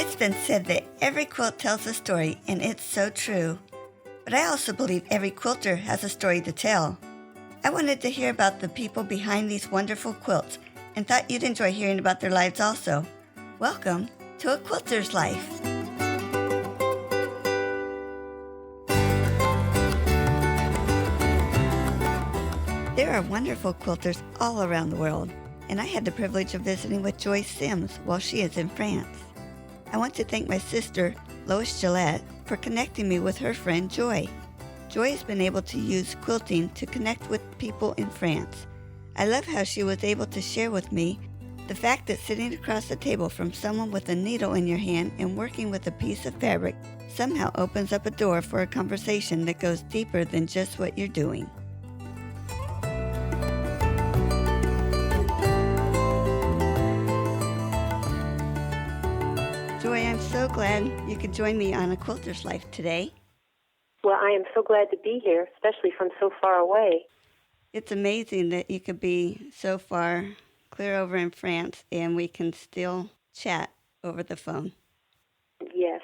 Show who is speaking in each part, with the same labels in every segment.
Speaker 1: It's been said that every quilt tells a story, and it's so true. But I also believe every quilter has a story to tell. I wanted to hear about the people behind these wonderful quilts and thought you'd enjoy hearing about their lives also. Welcome to A Quilter's Life. There are wonderful quilters all around the world, and I had the privilege of visiting with Joy Sims while she is in France. I want to thank my sister, Lois Gillette, for connecting me with her friend Joy. Joy has been able to use quilting to connect with people in France. I love how she was able to share with me the fact that sitting across the table from someone with a needle in your hand and working with a piece of fabric somehow opens up a door for a conversation that goes deeper than just what you're doing. Joy, I'm so glad you could join me on A Quilter's Life today.
Speaker 2: Well, I am so glad to be here, especially from so far away.
Speaker 1: It's amazing that you could be so far clear over in France and we can still chat over the phone.
Speaker 2: Yes.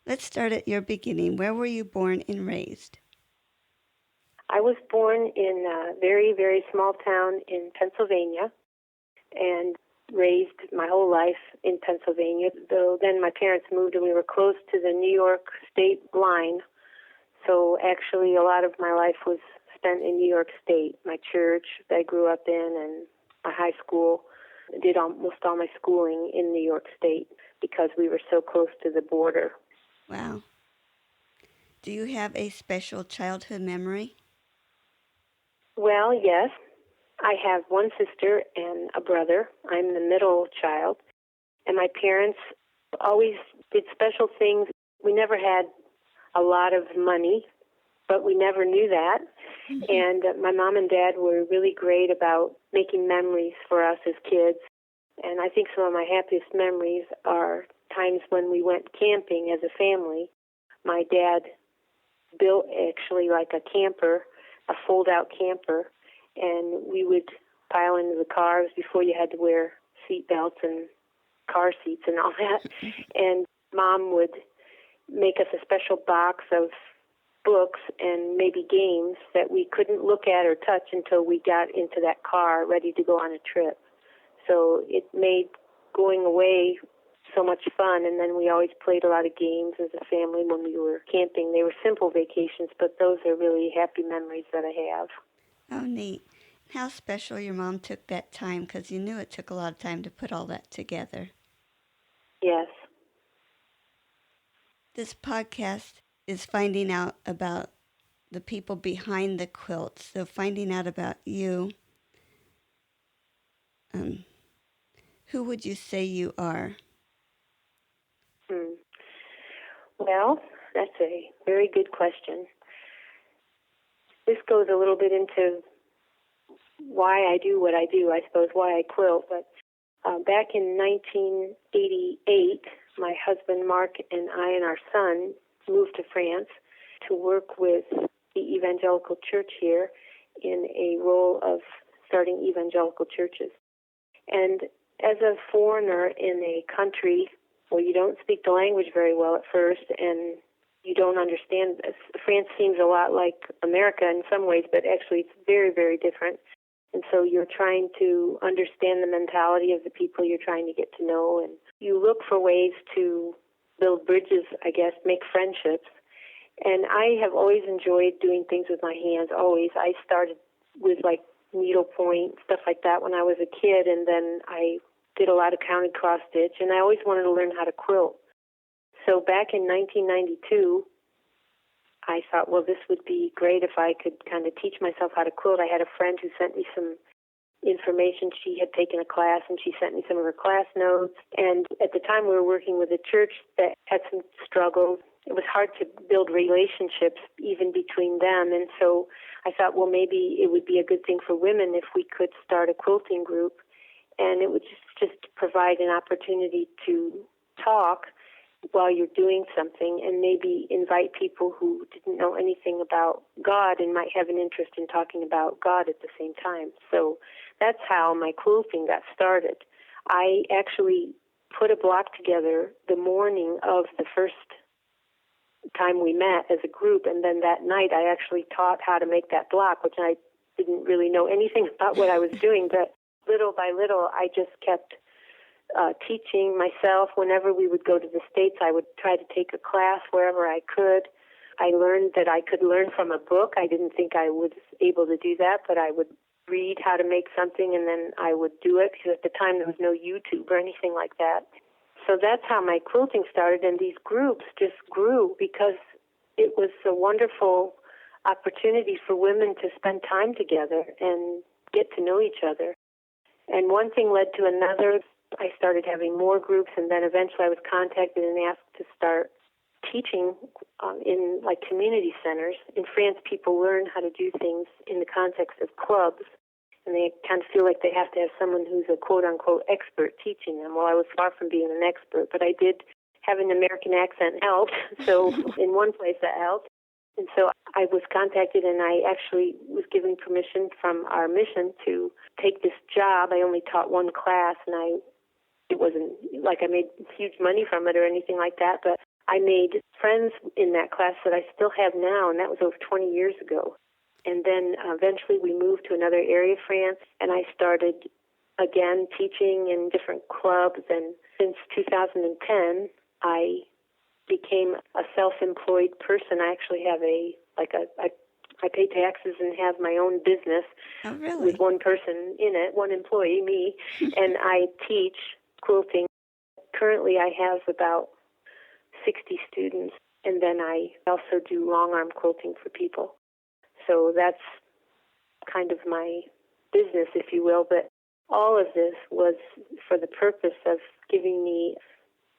Speaker 1: Let's start at your beginning. Where were you born and raised?
Speaker 2: I was born in a very, very small town in Pennsylvania and raised my whole life in Pennsylvania, though then my parents moved and we were close to the New York state line. So actually a lot of my life was spent in New York State. My church that I grew up in and my high school, I did almost all my schooling in New York State because we were so close to the border.
Speaker 1: Wow. Do you have a special childhood memory?
Speaker 2: Well, yes. I have one sister and a brother. I'm the middle child. And my parents always did special things. We never had a lot of money, but we never knew that. Mm-hmm. And my mom and dad were really great about making memories for us as kids. And I think some of my happiest memories are times when we went camping as a family. My dad built actually like a camper, a fold-out camper, and we would pile into the cars before you had to wear seat belts and car seats and all that. And Mom would make us a special box of books and maybe games that we couldn't look at or touch until we got into that car ready to go on a trip. So it made going away so much fun, and then we always played a lot of games as a family when we were camping. They were simple vacations, but those are really happy memories that I have.
Speaker 1: Oh, neat. How special your mom took that time, because you knew it took a lot of time to put all that together.
Speaker 2: Yes.
Speaker 1: This podcast is finding out about the people behind the quilts, so finding out about you. Who would you say you are?
Speaker 2: Well, that's a very good question. This goes a little bit into why I do what I do, I suppose, why I quilt. But back in 1988, my husband Mark and I and our son moved to France to work with the evangelical church here in a role of starting evangelical churches. And as a foreigner in a country where you don't speak the language very well at first and you don't understand this, France seems a lot like America in some ways, but actually it's very, very different. And so you're trying to understand the mentality of the people you're trying to get to know, and you look for ways to build bridges, I guess, make friendships. And I have always enjoyed doing things with my hands, always. I started with like needlepoint, stuff like that when I was a kid, and then I did a lot of counted cross stitch, and I always wanted to learn how to quilt. So back in 1992, I thought, well, this would be great if I could kind of teach myself how to quilt. I had a friend who sent me some information. She had taken a class, and she sent me some of her class notes. And at the time, we were working with a church that had some struggles. It was hard to build relationships even between them. And so I thought, well, maybe it would be a good thing for women if we could start a quilting group. And it would just provide an opportunity to talk while you're doing something and maybe invite people who didn't know anything about God and might have an interest in talking about God at the same time. So that's how my quilting got started. I actually put a block together the morning of the first time we met as a group, and then that night I actually taught how to make that block, which I didn't really know anything about what I was doing, but little by little I just kept teaching myself. Whenever we would go to the States, I would try to take a class wherever I could. I learned that I could learn from a book. I didn't think I was able to do that, but I would read how to make something and then I would do it, because at the time there was no YouTube or anything like that. So that's how my quilting started, and these groups just grew because it was a wonderful opportunity for women to spend time together and get to know each other. And one thing led to another. I started having more groups, and then eventually I was contacted and asked to start teaching in like community centers. In France, people learn how to do things in the context of clubs, and they kind of feel like they have to have someone who's a quote-unquote expert teaching them. Well, I was far from being an expert, but I did have an American accent helped, so in one place that helped. And so I was contacted, and I actually was given permission from our mission to take this job. I only taught one class, and it wasn't like I made huge money from it or anything like that, but I made friends in that class that I still have now, and that was over 20 years ago. And then eventually we moved to another area of France, and I started again teaching in different clubs. And since 2010, I became a self-employed person. I actually have I pay taxes and have my own business.
Speaker 1: Oh, really?
Speaker 2: With one person in it, one employee, me, and I teach quilting. Currently I have about 60 students, and then I also do long arm quilting for people. So that's kind of my business, if you will. But all of this was for the purpose of giving me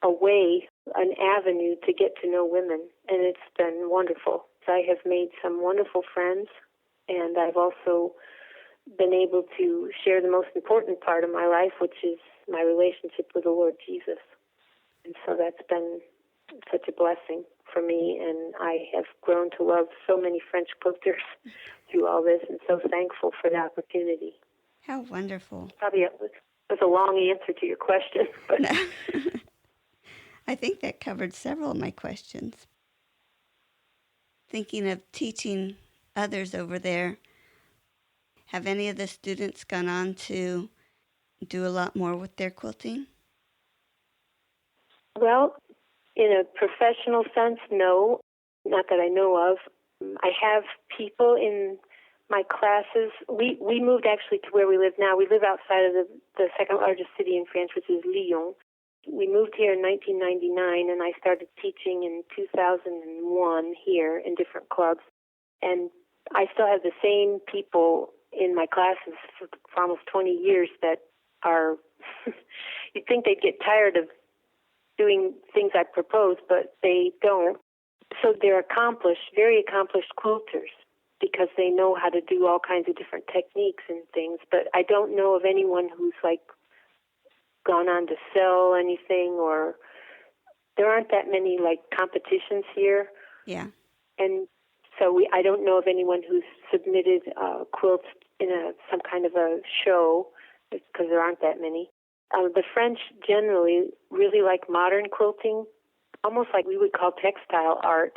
Speaker 2: a way, an avenue to get to know women, and it's been wonderful. So I have made some wonderful friends, and I've also been able to share the most important part of my life, which is my relationship with the Lord Jesus. And so that's been such a blessing for me, and I have grown to love so many French quilters through all this, and so thankful for the opportunity.
Speaker 1: How wonderful.
Speaker 2: Probably it was a long answer to your question. But
Speaker 1: I think that covered several of my questions. Thinking of teaching others over there, have any of the students gone on to do a lot more with their quilting?
Speaker 2: Well, in a professional sense, no, not that I know of. I have people in my classes. We moved actually to where we live now. We live outside of the second largest city in France, which is Lyon. We moved here in 1999, and I started teaching in 2001 here in different clubs. And I still have the same people in my classes for almost 20 years that are, you'd think they'd get tired of doing things I propose, but they don't. So they're accomplished, very accomplished quilters, because they know how to do all kinds of different techniques and things. But I don't know of anyone who's like gone on to sell anything, or there aren't that many like competitions here.
Speaker 1: Yeah.
Speaker 2: And so I don't know of anyone who's submitted quilts in some kind of a show, because there aren't that many. The French generally really like modern quilting, almost like we would call textile art.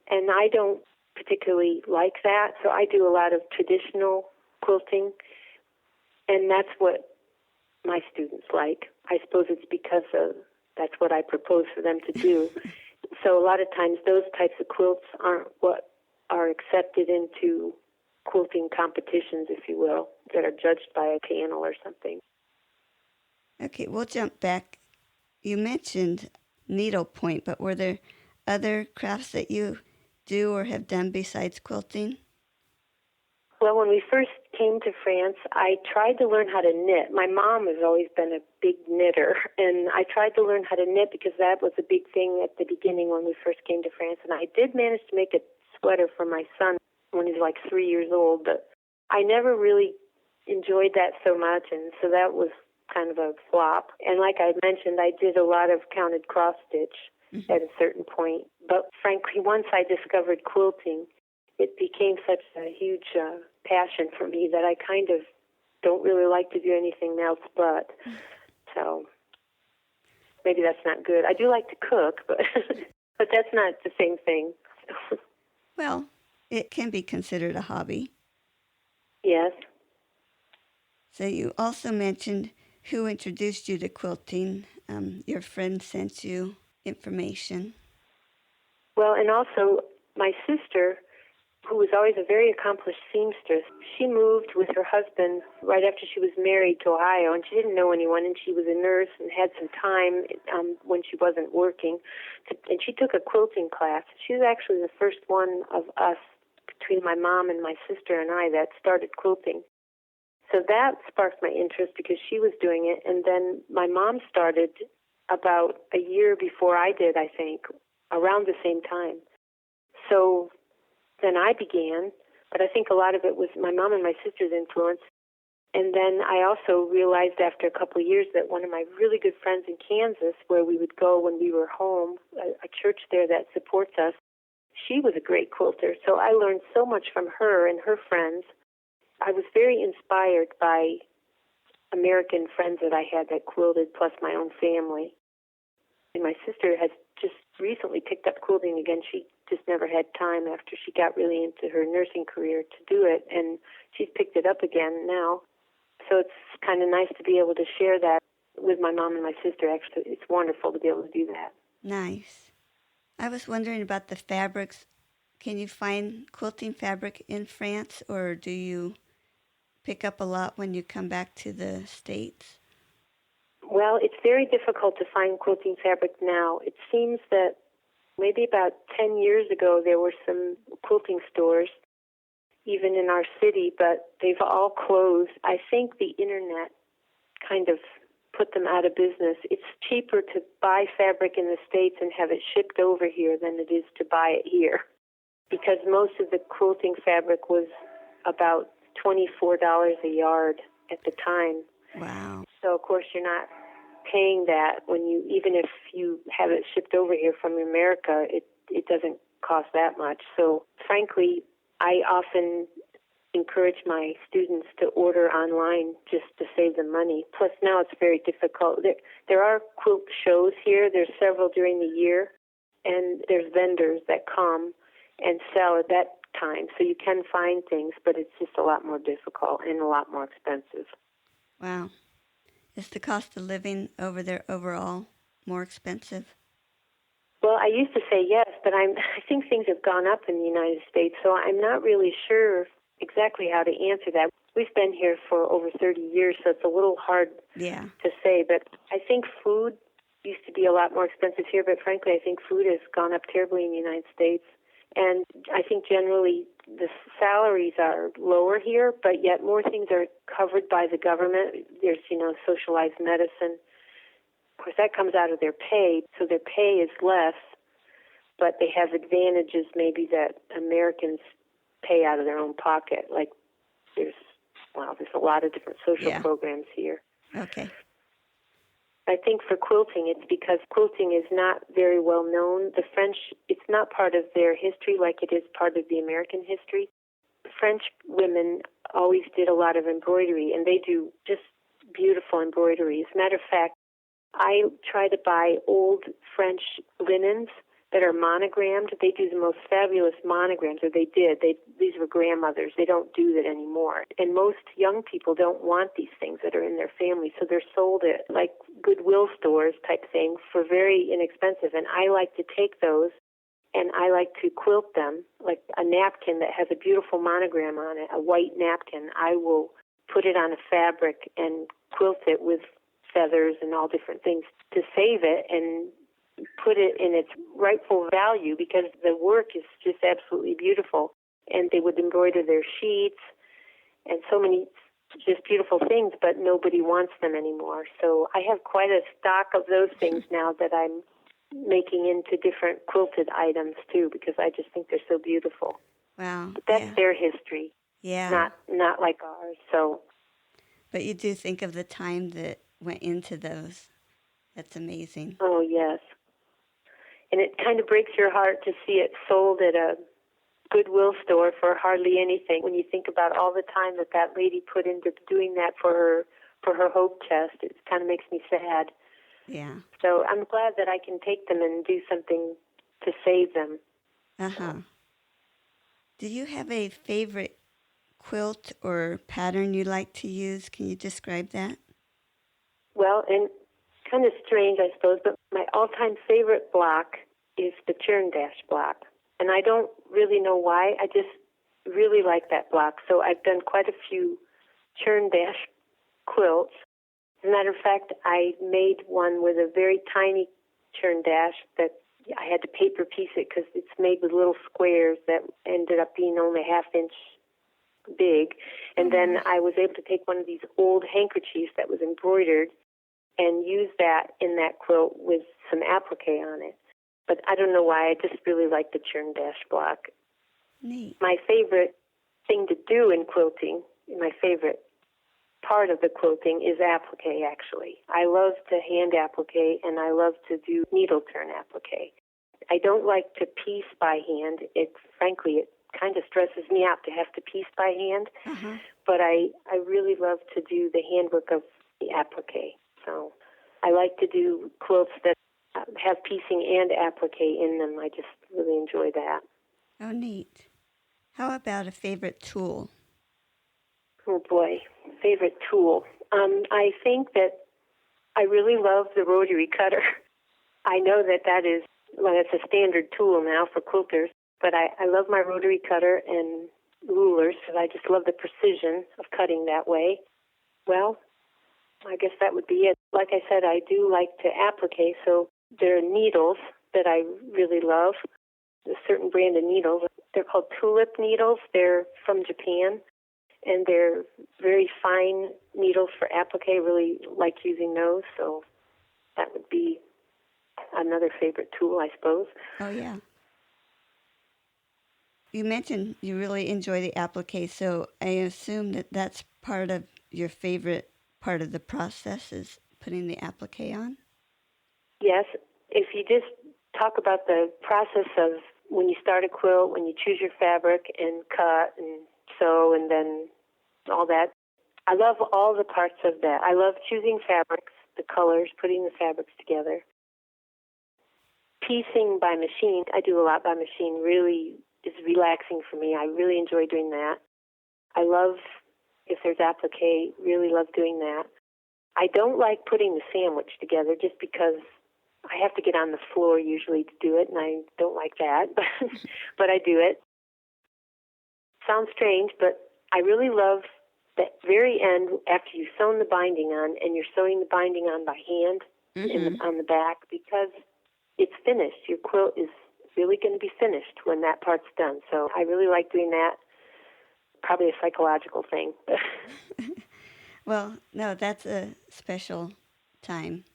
Speaker 2: And I don't particularly like that, so I do a lot of traditional quilting, and that's what my students like. I suppose it's because that's what I propose for them to do. So a lot of times those types of quilts aren't what are accepted into quilting competitions, if you will, that are judged by a panel or something.
Speaker 1: Okay, we'll jump back. You mentioned needlepoint, but were there other crafts that you do or have done besides quilting?
Speaker 2: Well, when we first came to France, I tried to learn how to knit. My mom has always been a big knitter, and I tried to learn how to knit because that was a big thing at the beginning when we first came to France. And I did manage to make a sweater for my son when he was like 3 years old, but I never really enjoyed that so much, and so that was kind of a flop. And like I mentioned, I did a lot of counted cross-stitch at a certain point. But frankly, once I discovered quilting, it became such a huge passion for me that I kind of don't really like to do anything else but. So. maybe that's not good. I do like to cook, but but that's not the same thing.
Speaker 1: Well, it can be considered a hobby.
Speaker 2: Yes.
Speaker 1: So you also mentioned who introduced you to quilting. Your friend sent you information.
Speaker 2: Well, and also my sister, who was always a very accomplished seamstress, she moved with her husband right after she was married to Ohio, and she didn't know anyone, and she was a nurse and had some time when she wasn't working, and she took a quilting class. She was actually the first one of us, between my mom and my sister and I, that started quilting. So that sparked my interest because she was doing it, and then my mom started about a year before I did, I think, around the same time. So then I began, but I think a lot of it was my mom and my sister's influence. And then I also realized after a couple of years that one of my really good friends in Kansas, where we would go when we were home, a church there that supports us, she was a great quilter. So I learned so much from her and her friends. I was very inspired by American friends that I had that quilted, plus my own family. And my sister has just recently picked up quilting again. She just never had time after she got really into her nursing career to do it, and she's picked it up again now. So it's kind of nice to be able to share that with my mom and my sister. Actually, it's wonderful to be able to do that.
Speaker 1: Nice. I was wondering about the fabrics. Can you find quilting fabric in France, or do you pick up a lot when you come back to the States?
Speaker 2: Well, it's very difficult to find quilting fabric now. It seems that maybe about 10 years ago there were some quilting stores, even in our city, but they've all closed. I think the internet kind of put them out of business. It's cheaper to buy fabric in the States and have it shipped over here than it is to buy it here, because most of the quilting fabric was about $24 a yard at the time.
Speaker 1: Wow.
Speaker 2: So, of course, you're not paying that when you, even if you have it shipped over here from America, it doesn't cost that much. So, frankly, I often encourage my students to order online just to save them money. Plus, now it's very difficult. There are quilt shows here. There's several during the year, and there's vendors that come and sell at that time. So you can find things, but it's just a lot more difficult and a lot more expensive.
Speaker 1: Wow. Is the cost of living over there overall more expensive?
Speaker 2: Well, I used to say yes, but I think things have gone up in the United States, so I'm not really sure exactly how to answer that. We've been here for over 30 years, so it's a little hard to say, but I think food used to be a lot more expensive here, but frankly, I think food has gone up terribly in the United States. And I think generally the salaries are lower here, but yet more things are covered by the government. There's, socialized medicine. Of course, that comes out of their pay, so their pay is less, but they have advantages maybe that Americans pay out of their own pocket. Like there's a lot of different social programs here.
Speaker 1: Okay.
Speaker 2: I think for quilting, it's because quilting is not very well known. The French, it's not part of their history like it is part of the American history. French women always did a lot of embroidery, and they do just beautiful embroidery. As a matter of fact, I try to buy old French linens that are monogrammed. They do the most fabulous monograms, or they did. These were grandmothers. They don't do that anymore. And most young people don't want these things that are in their family, so they're sold at like Goodwill stores type thing for very inexpensive. And I like to take those and I like to quilt them, like a napkin that has a beautiful monogram on it, a white napkin. I will put it on a fabric and quilt it with feathers and all different things to save it and put it in its rightful value, because the work is just absolutely beautiful. And they would embroider their sheets and so many just beautiful things, but nobody wants them anymore. So I have quite a stock of those things now that I'm making into different quilted items too, because I just think they're so beautiful.
Speaker 1: Wow.
Speaker 2: But that's their history.
Speaker 1: Yeah.
Speaker 2: Not like ours. So.
Speaker 1: But you do think of the time that went into those. That's amazing.
Speaker 2: Oh, yes. And it kind of breaks your heart to see it sold at a Goodwill store for hardly anything. When you think about all the time that lady put into doing that for her hope chest, it kind of makes me sad.
Speaker 1: Yeah.
Speaker 2: So I'm glad that I can take them and do something to save them.
Speaker 1: Uh-huh. Do you have a favorite quilt or pattern you like to use? Can you describe that?
Speaker 2: Well, and kind of strange, I suppose, but my all-time favorite block is the churn dash block. And I don't really know why. I just really like that block. So I've done quite a few churn dash quilts. As a matter of fact, I made one with a very tiny churn dash that I had to paper piece it because it's made with little squares that ended up being only a half-inch big. And then I was able to take one of these old handkerchiefs that was embroidered and use that in that quilt with some applique on it. But I don't know why, I just really like the churn dash block.
Speaker 1: Neat.
Speaker 2: My favorite thing to do in quilting, my favorite part of the quilting is applique, actually. I love to hand applique, and I love to do needle turn applique. I don't like to piece by hand. Frankly, it kind of stresses me out to have to piece by hand, but I really love to do the handwork of the applique. So I like to do quilts that have piecing and applique in them. I just really enjoy that.
Speaker 1: Oh, neat. How about a favorite tool?
Speaker 2: Oh, boy, favorite tool. I think that I really love the rotary cutter. I know that is, well, it's a standard tool now for quilters, but I love my rotary cutter and rulers, because I just love the precision of cutting that way. Well, I guess that would be it. Like I said, I do like to applique, so there are needles that I really love, a certain brand of needles. They're called tulip needles. They're from Japan, and they're very fine needles for applique. I really like using those, so that would be another favorite tool, I suppose.
Speaker 1: Oh, yeah. You mentioned you really enjoy the applique, so I assume that that's part of your favorite part of the process is putting the applique on?
Speaker 2: Yes, if you just talk about the process of when you start a quilt, when you choose your fabric and cut and sew and then all that, I love all the parts of that. I love choosing fabrics, the colors, putting the fabrics together. Piecing by machine, I do a lot by machine, really is relaxing for me. I really enjoy doing that. I love, if there's applique, really love doing that. I don't like putting the sandwich together just because I have to get on the floor usually to do it, and I don't like that, but I do it. Sounds strange, but I really love the very end after you've sewn the binding on, and you're sewing the binding on by hand on the back, because it's finished. Your quilt is really going to be finished when that part's done. So I really like doing that. Probably a psychological thing.
Speaker 1: Well, no, that's a special time.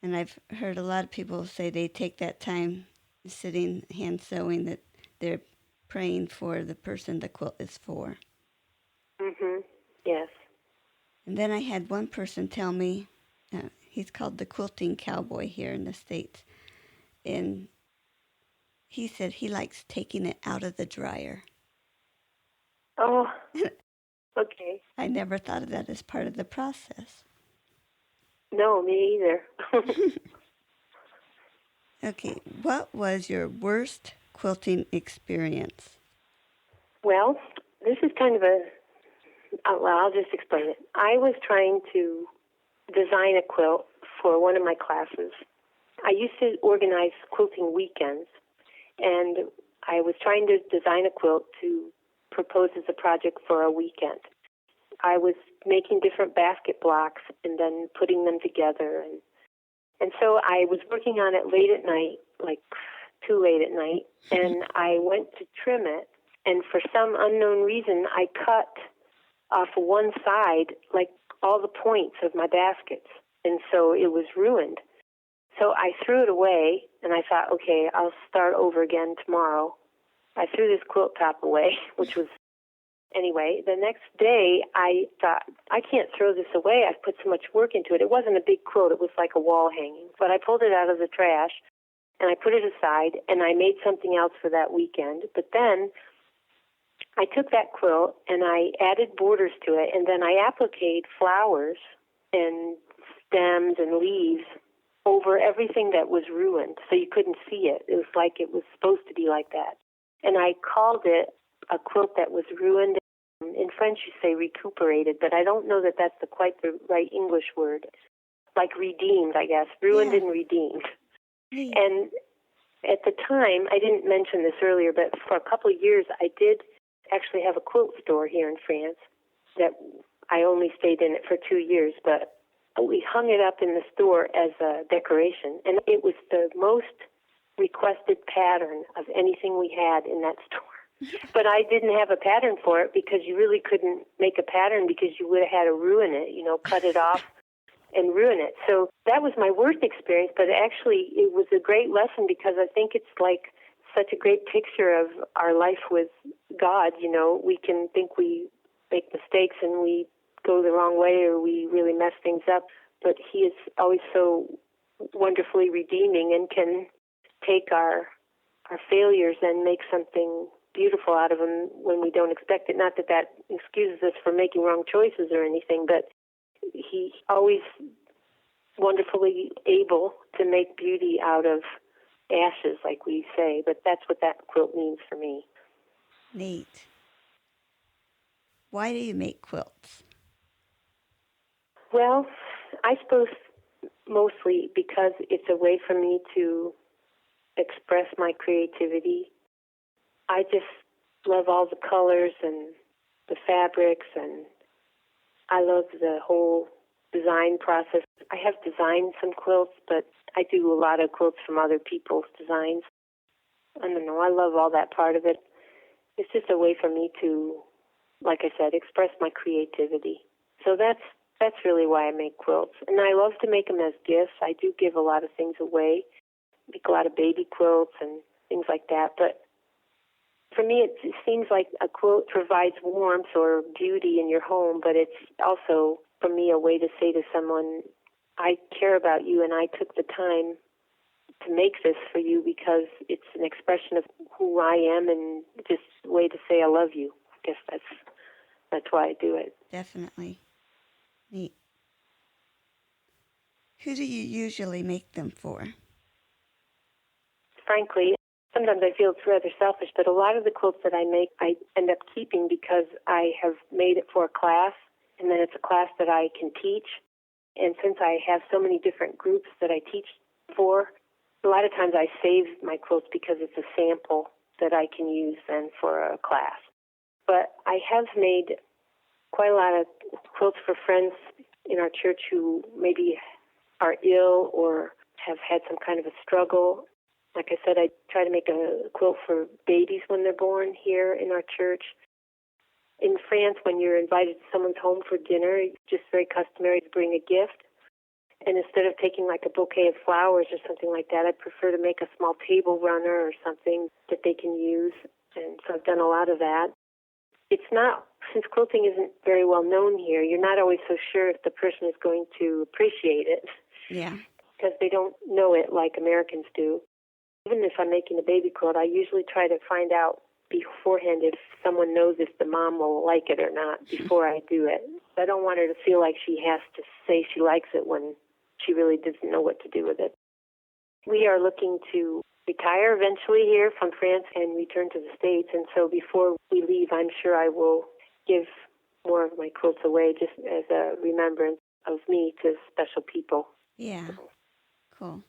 Speaker 1: And I've heard a lot of people say they take that time sitting hand sewing, that they're praying for the person the quilt is for.
Speaker 2: Yes.
Speaker 1: And then I had one person tell me, he's called the quilting cowboy here in the States, and he said he likes taking it out of the dryer.
Speaker 2: Oh, okay.
Speaker 1: I never thought of that as part of the process.
Speaker 2: No, me either.
Speaker 1: Okay, what was your worst quilting experience?
Speaker 2: Well, this is kind of I'll just explain it. I was trying to design a quilt for one of my classes. I used to organize quilting weekends, and I was trying to design a quilt to propose as a project for a weekend. I was making different basket blocks and then putting them together. And so I was working on it late at night, like too late at night, and I went to trim it, and for some unknown reason, I cut off one side, like all the points of my baskets, and so it was ruined. So I threw it away, and I thought, okay, I'll start over again tomorrow. I threw this quilt top away, which was, anyway, the next day I thought, I can't throw this away. I've put so much work into it. It wasn't a big quilt. It was like a wall hanging. But I pulled it out of the trash, and I put it aside, and I made something else for that weekend. But then I took that quilt, and I added borders to it, and then I appliqued flowers and stems and leaves over everything that was ruined, so you couldn't see it. It was like it was supposed to be like that. And I called it a quilt that was ruined. In French, you say recuperated, but I don't know that that's quite the right English word. Like redeemed, I guess. Ruined and redeemed.
Speaker 1: Neat.
Speaker 2: And at the time, I didn't mention this earlier, but for a couple of years, I did actually have a quilt store here in France that I only stayed in it for 2 years, but we hung it up in the store as a decoration, and it was the most requested pattern of anything we had in that store. But I didn't have a pattern for it because you really couldn't make a pattern because you would have had to ruin it, cut it off and ruin it. So that was my worst experience, but actually it was a great lesson because I think it's like such a great picture of our life with God. We can think we make mistakes and we go the wrong way or we really mess things up, but he is always so wonderfully redeeming and can take our failures and make something beautiful out of them when we don't expect it. Not that that excuses us for making wrong choices or anything, but he's always wonderfully able to make beauty out of ashes, like we say. But that's what that quilt means for me.
Speaker 1: Neat. Why do you make quilts?
Speaker 2: Well, I suppose mostly because it's a way for me to express my creativity. I just love all the colors and the fabrics, and I love the whole design process. I have designed some quilts, but I do a lot of quilts from other people's designs. I don't know, I love all that part of it. It's just a way for me to, like I said, express my creativity. So that's really why I make quilts. And I love to make them as gifts. I do give a lot of things away, make a lot of baby quilts and things like that. But for me, it seems like a quilt provides warmth or beauty in your home, but it's also, for me, a way to say to someone, I care about you and I took the time to make this for you because it's an expression of who I am and just a way to say I love you. I guess that's why I do it.
Speaker 1: Definitely. Neat. Who do you usually make them for?
Speaker 2: Frankly, sometimes I feel it's rather selfish, but a lot of the quilts that I make, I end up keeping because I have made it for a class, and then it's a class that I can teach. And since I have so many different groups that I teach for, a lot of times I save my quilts because it's a sample that I can use then for a class. But I have made quite a lot of quilts for friends in our church who maybe are ill or have had some kind of a struggle. Like I said, I try to make a quilt for babies when they're born here in our church. In France, when you're invited to someone's home for dinner, it's just very customary to bring a gift. And instead of taking like a bouquet of flowers or something like that, I prefer to make a small table runner or something that they can use. And so I've done a lot of that. It's not, since quilting isn't very well known here, you're not always so sure if the person is going to appreciate it.
Speaker 1: Yeah.
Speaker 2: Because they don't know it like Americans do. Even if I'm making a baby quilt, I usually try to find out beforehand if someone knows if the mom will like it or not before I do it. I don't want her to feel like she has to say she likes it when she really doesn't know what to do with it. We are looking to retire eventually here from France and return to the States, and so before we leave, I'm sure I will give more of my quilts away just as a remembrance of me to special people.
Speaker 1: Yeah. Cool.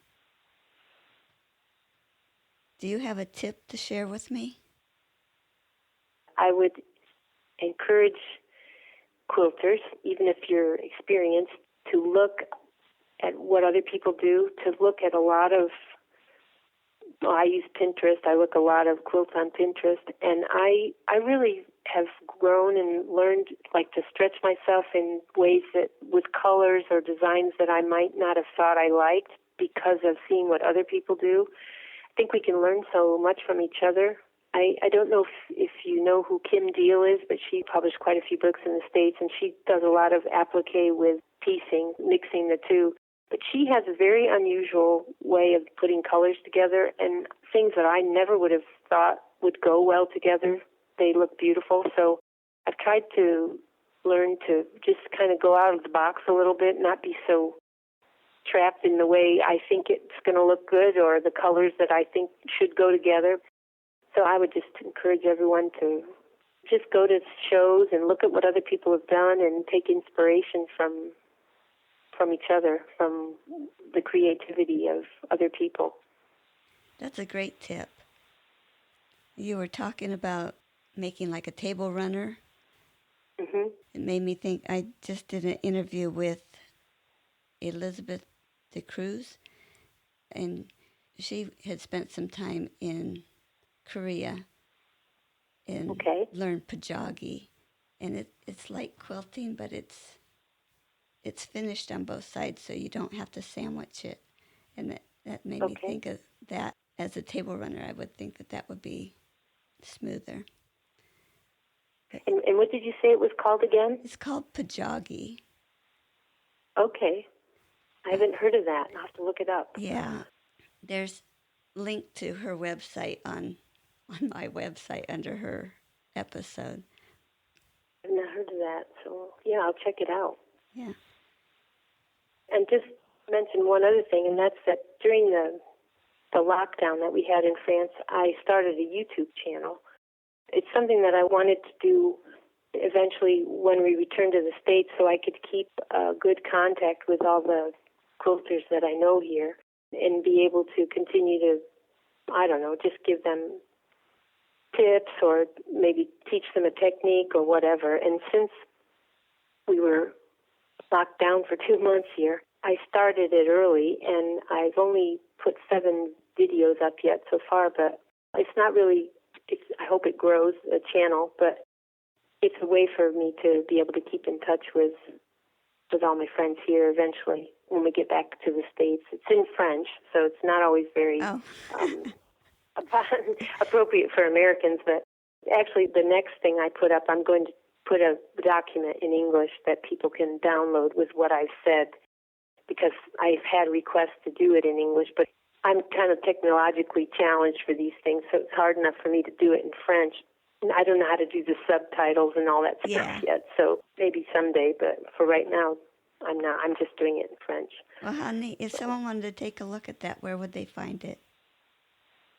Speaker 1: Do you have a tip to share with me?
Speaker 2: I would encourage quilters, even if you're experienced, to look at what other people do, to look at a lot of, I use Pinterest, I look a lot of quilts on Pinterest, and I really have grown and learned like to stretch myself in ways that with colors or designs that I might not have thought I liked because of seeing what other people do. I think we can learn so much from each other. I don't know if you know who Kim Deal is, but she published quite a few books in the States, and she does a lot of applique with piecing, mixing the two. But she has a very unusual way of putting colors together, and things that I never would have thought would go well together. They look beautiful. So I've tried to learn to just kind of go out of the box a little bit, not be so trapped in the way I think it's going to look good or the colors that I think should go together. So I would just encourage everyone to just go to shows and look at what other people have done and take inspiration from each other, from the creativity of other people.
Speaker 1: That's a great tip. You were talking about making like a table runner.
Speaker 2: Mm-hmm.
Speaker 1: It made me think, I just did an interview with Elizabeth de Cruz, and she had spent some time in Korea and learned pajagi. And it's like quilting, but it's finished on both sides, so you don't have to sandwich it. And that made me think of that as a table runner. I would think that would be smoother.
Speaker 2: And what did you say it was called again?
Speaker 1: It's called pajagi.
Speaker 2: Okay. I haven't heard of that. I'll have to look it up.
Speaker 1: Yeah. There's linked to her website on my website under her episode.
Speaker 2: I've not heard of that, so yeah, I'll check it out.
Speaker 1: Yeah.
Speaker 2: And just mention one other thing, and that's that during the lockdown that we had in France, I started a YouTube channel. It's something that I wanted to do eventually when we returned to the States so I could keep good contact with all the quilters that I know here and be able to continue to, I don't know, just give them tips or maybe teach them a technique or whatever. And since we were locked down for 2 months here, I started it early, and I've only put 7 videos up yet so far, but it's not really, I hope it grows, a channel, but it's a way for me to be able to keep in touch with all my friends here eventually when we get back to the States. It's in French, so it's not always very appropriate for Americans, but actually the next thing I put up, I'm going to put a document in English that people can download with what I've said, because I've had requests to do it in English, but I'm kind of technologically challenged for these things, so it's hard enough for me to do it in French. And I don't know how to do the subtitles and all that stuff yet, so maybe someday, but for right now, I'm not. I'm just doing it in French.
Speaker 1: Well, how neat. If someone wanted to take a look at that, where would they find it?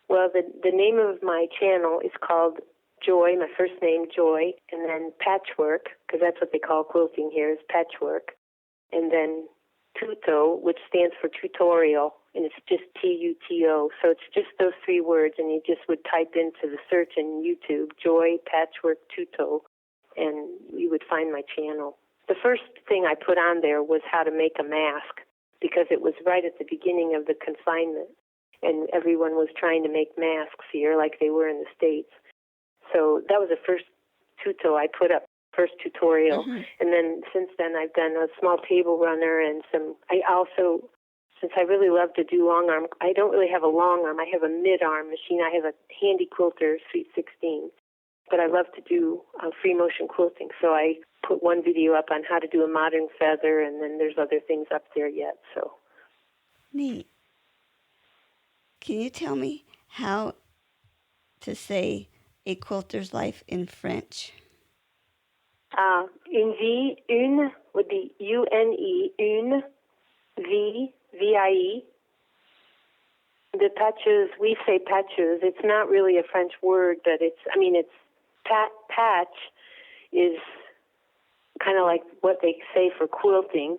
Speaker 2: Well, the name of my channel is called Joy, my first name, Joy, and then Patchwork, because that's what they call quilting here, is patchwork, and then Tuto, which stands for tutorial, and it's just Tuto. So it's just those 3 words, and you just would type into the search in YouTube, Joy, Patchwork, Tuto, and you would find my channel. The first thing I put on there was how to make a mask, because it was right at the beginning of the confinement, and everyone was trying to make masks here like they were in the States. So that was the first tuto I put up, first tutorial. Mm-hmm. And then since then I've done a small table runner and I also, since I really love to do long arm, I don't really have a long arm. I have a mid-arm machine. I have a handy quilter, Sweet 16. But I love to do free motion quilting. So I put one video up on how to do a modern feather, and then there's other things up there yet. So
Speaker 1: neat. Can you tell me how to say a quilter's life in French?
Speaker 2: Une vie, une would be U-N-E, une vie, V-I-E. The patches, we say patches. It's not really a French word, but it's patch is kind of like what they say for quilting.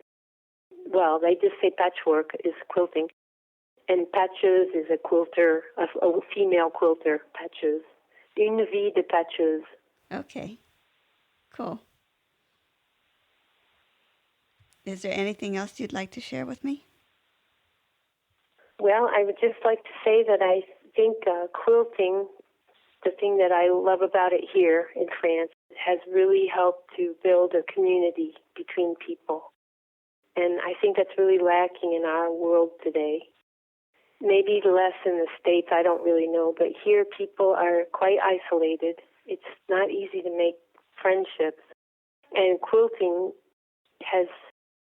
Speaker 2: Well, they just say patchwork is quilting. And patches is a quilter, a female quilter, patches. Une vie de patches.
Speaker 1: Okay, cool. Is there anything else you'd like to share with me?
Speaker 2: Well, I would just like to say that I think quilting, the thing that I love about it here in France, has really helped to build a community between people. And I think that's really lacking in our world today. Maybe less in the States, I don't really know, but here people are quite isolated. It's not easy to make friendships. And quilting has,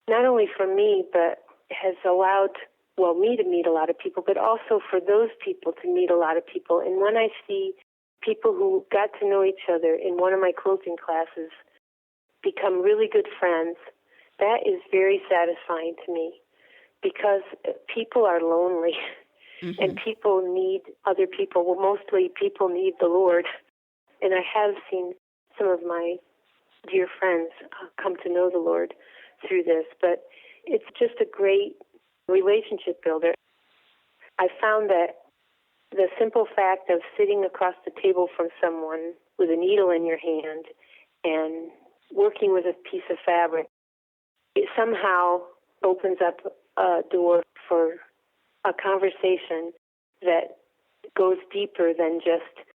Speaker 2: not only for me, but has allowed, me to meet a lot of people, but also for those people to meet a lot of people. And when I see people who got to know each other in one of my quilting classes become really good friends, that is very satisfying to me, because people are lonely and people need other people. Well, mostly people need the Lord. And I have seen some of my dear friends come to know the Lord through this, but it's just a great relationship builder. I found that the simple fact of sitting across the table from someone with a needle in your hand and working with a piece of fabric, it somehow opens up a door for a conversation that goes deeper than just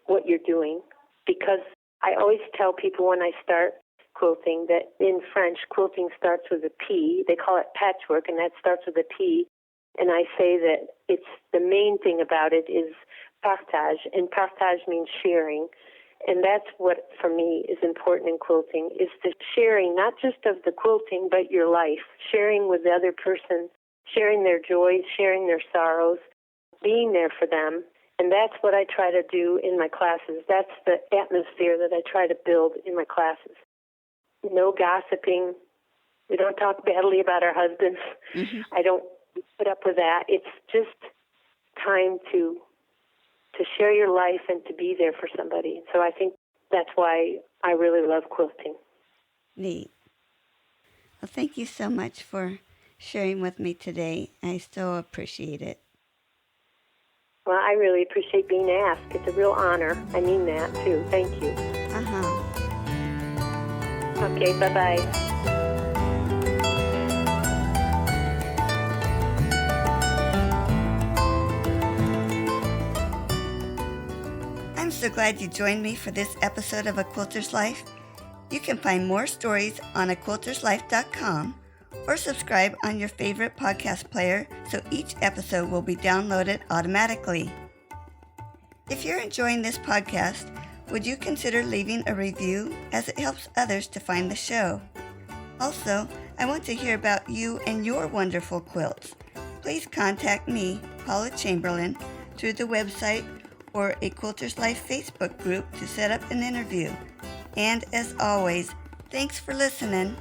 Speaker 2: what you're doing. Because I always tell people when I start quilting that in French, quilting starts with a P. They call it patchwork, and that starts with a P. And I say that it's the main thing about it is partage, and partage means sharing. And that's what, for me, is important in quilting, is the sharing, not just of the quilting, but your life, sharing with the other person, sharing their joys, sharing their sorrows, being there for them. And that's what I try to do in my classes. That's the atmosphere that I try to build in my classes. No gossiping. We don't talk badly about our husbands. I don't put up with that. It's just time to share your life and to be there for somebody. So I think that's why I really love quilting.
Speaker 1: Neat. Well, thank you so much for sharing with me today. I so appreciate it.
Speaker 2: Well, I really appreciate being asked. It's a real honor. I mean that, too. Thank you. Okay, bye-bye.
Speaker 1: I'm so glad you joined me for this episode of A Quilter's Life. You can find more stories on aquilterslife.com or subscribe on your favorite podcast player so each episode will be downloaded automatically. If you're enjoying this podcast, would you consider leaving a review as it helps others to find the show? Also, I want to hear about you and your wonderful quilts. Please contact me, Paula Chamberlain, through the website or a Quilter's Life Facebook group to set up an interview. And as always, thanks for listening.